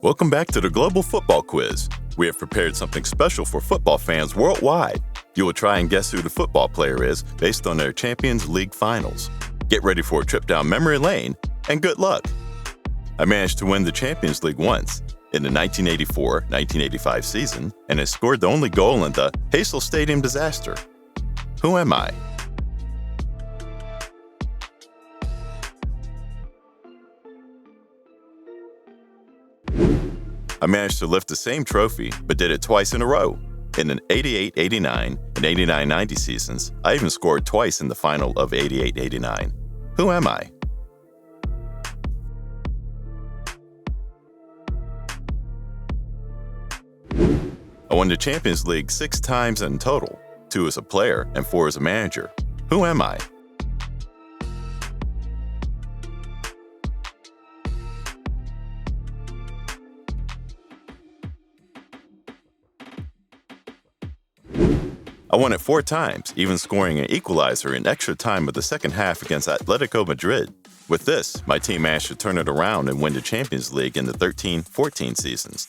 Welcome back to the Global Football Quiz. We have prepared something special for football fans worldwide. You will try and guess who the football player is based on their Champions League finals. Get ready for a trip down memory lane, and good luck. I managed to win the Champions League once, in the 1984-1985 season, and I scored the only goal in the Heysel Stadium disaster. Who am I? I managed to lift the same trophy, but did it twice in a row. In the 88-89 and 89-90 seasons, I even scored twice in the final of 88-89. Who am I? I won the Champions League 6 times in total, 2 as a player and 4 as a manager. Who am I? I won it 4 times, even scoring an equalizer in extra time of the second half against Atletico Madrid. With this, my team managed to turn it around and win the Champions League in the 13-14 seasons.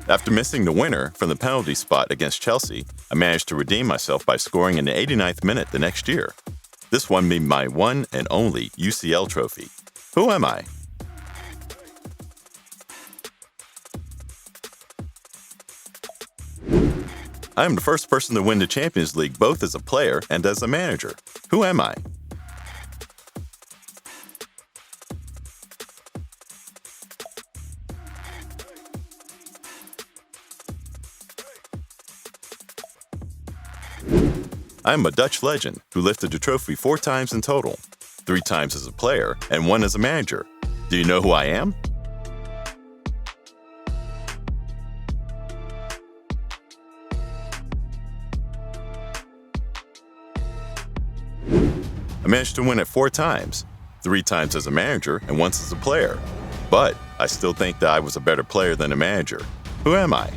After missing the winner from the penalty spot against Chelsea, I managed to redeem myself by scoring in the 89th minute the next year. This won me my one and only UCL trophy. Who am I? I am the first person to win the Champions League both as a player and as a manager. Who am I? I am a Dutch legend who lifted the trophy 4 times in total, 3 times as a player and 1 as a manager. Do you know who I am? I managed to win it 4 times, 3 times as a manager and once as a player. But I still think that I was a better player than a manager. Who am I?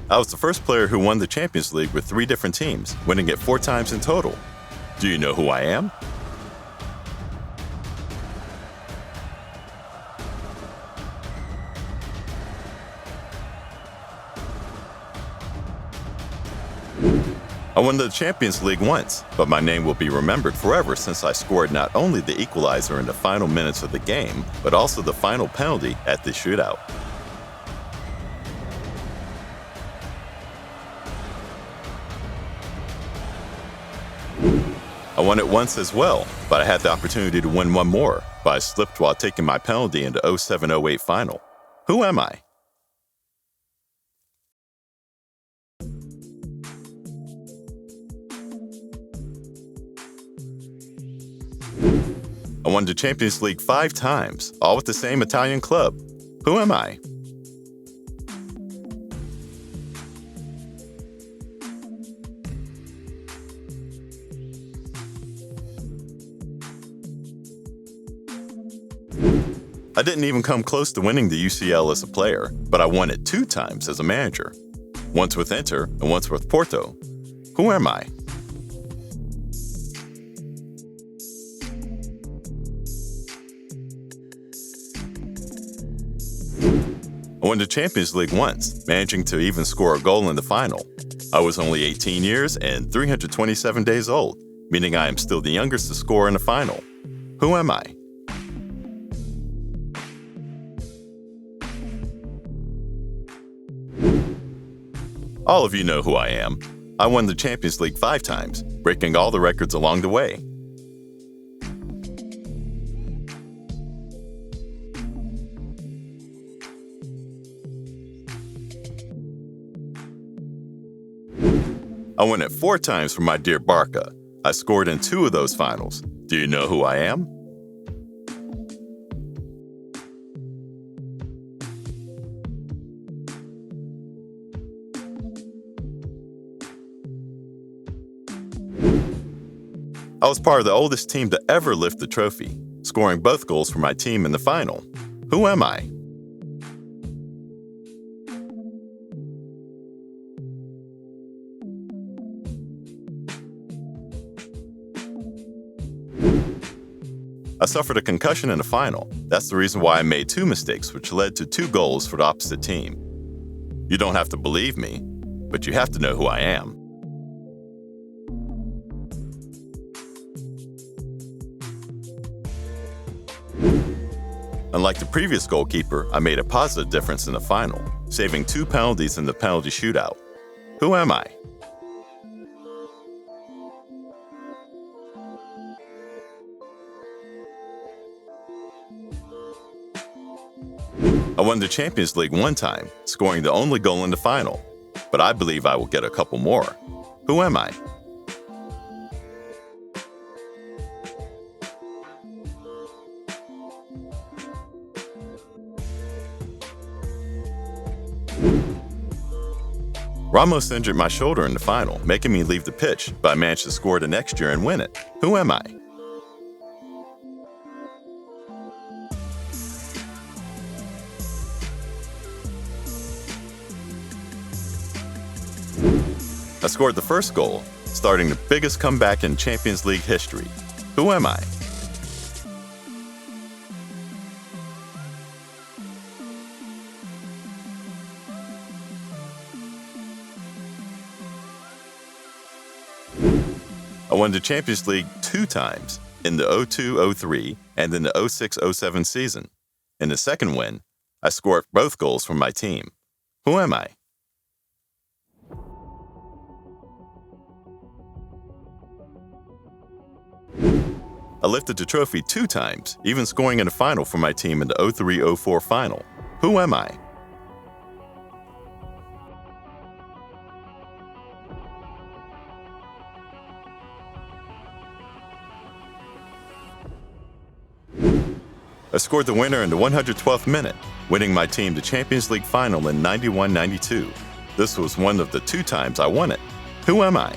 I was the first player who won the Champions League with 3 different teams, winning it 4 times in total. Do you know who I am? I won the Champions League once, but my name will be remembered forever since I scored not only the equalizer in the final minutes of the game, but also the final penalty at the shootout. I won it once as well, but I had the opportunity to win one more, but I slipped while taking my penalty in the 07-08 final. Who am I? I won the Champions League 5 times, all with the same Italian club. Who am I? I didn't even come close to winning the UCL as a player, but I won it 2 times as a manager. Once with Inter and once with Porto. Who am I? I won the Champions League once, managing to even score a goal in the final. I was only 18 years and 327 days old, meaning I am still the youngest to score in a final. Who am I? All of you know who I am. I won the Champions League 5 times, breaking all the records along the way. I won it 4 times for my dear Barca. I scored in 2 of those finals. Do you know who I am? I was part of the oldest team to ever lift the trophy, scoring both goals for my team in the final. Who am I? I suffered a concussion in the final. That's the reason why I made 2 mistakes, which led to 2 goals for the opposite team. You don't have to believe me, but you have to know who I am. Unlike the previous goalkeeper, I made a positive difference in the final, saving 2 penalties in the penalty shootout. Who am I? I won the Champions League 1 time, scoring the only goal in the final, but I believe I will get a couple more. Who am I? Ramos injured my shoulder in the final, making me leave the pitch, but I managed to score the next year and win it. Who am I? I scored the first goal, starting the biggest comeback in Champions League history. Who am I? I won the Champions League 2 times, in the 02-03 and in the 06-07 season. In the second win, I scored both goals for my team. Who am I? I lifted the trophy 2 times, even scoring in the final for my team in the 03-04 final. Who am I? I scored the winner in the 112th minute, winning my team the Champions League final in 91-92. This was one of the 2 times I won it. Who am I?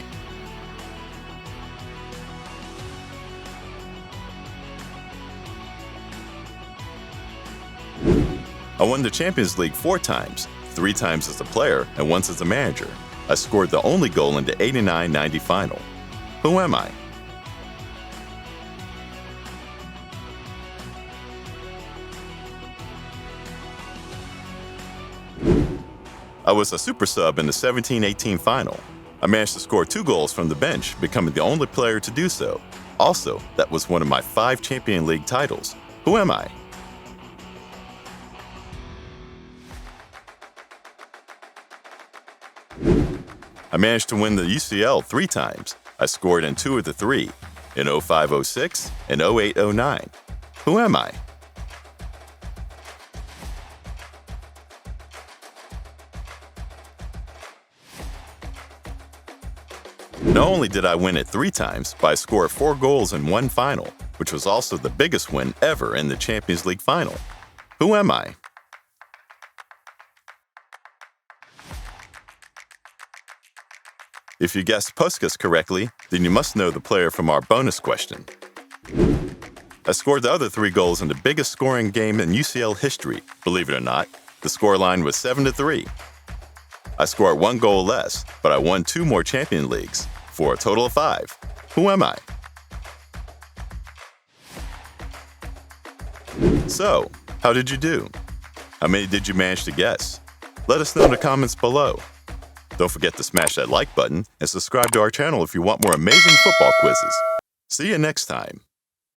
I won the Champions League 4 times, 3 times as a player and once as a manager. I scored the only goal in the 89-90 final. Who am I? I was a super sub in the 17-18 final. I managed to score 2 goals from the bench, becoming the only player to do so. Also, that was one of my 5 Champions League titles. Who am I? I managed to win the UCL 3 times. I scored in 2 of the 3, in 05-06 and 08-09. Who am I? Not only did I win it 3 times, but I scored 4 goals in 1 final, which was also the biggest win ever in the Champions League final. Who am I? If you guessed Puskas correctly, then you must know the player from our bonus question. I scored the other 3 goals in the biggest scoring game in UCL history. Believe it or not, the scoreline was 7-3. I scored 1 goal less, but I won 2 more Champions Leagues, for a total of 5. Who am I? So, how did you do? How many did you manage to guess? Let us know in the comments below. Don't forget to smash that like button and subscribe to our channel if you want more amazing football quizzes. See you next time.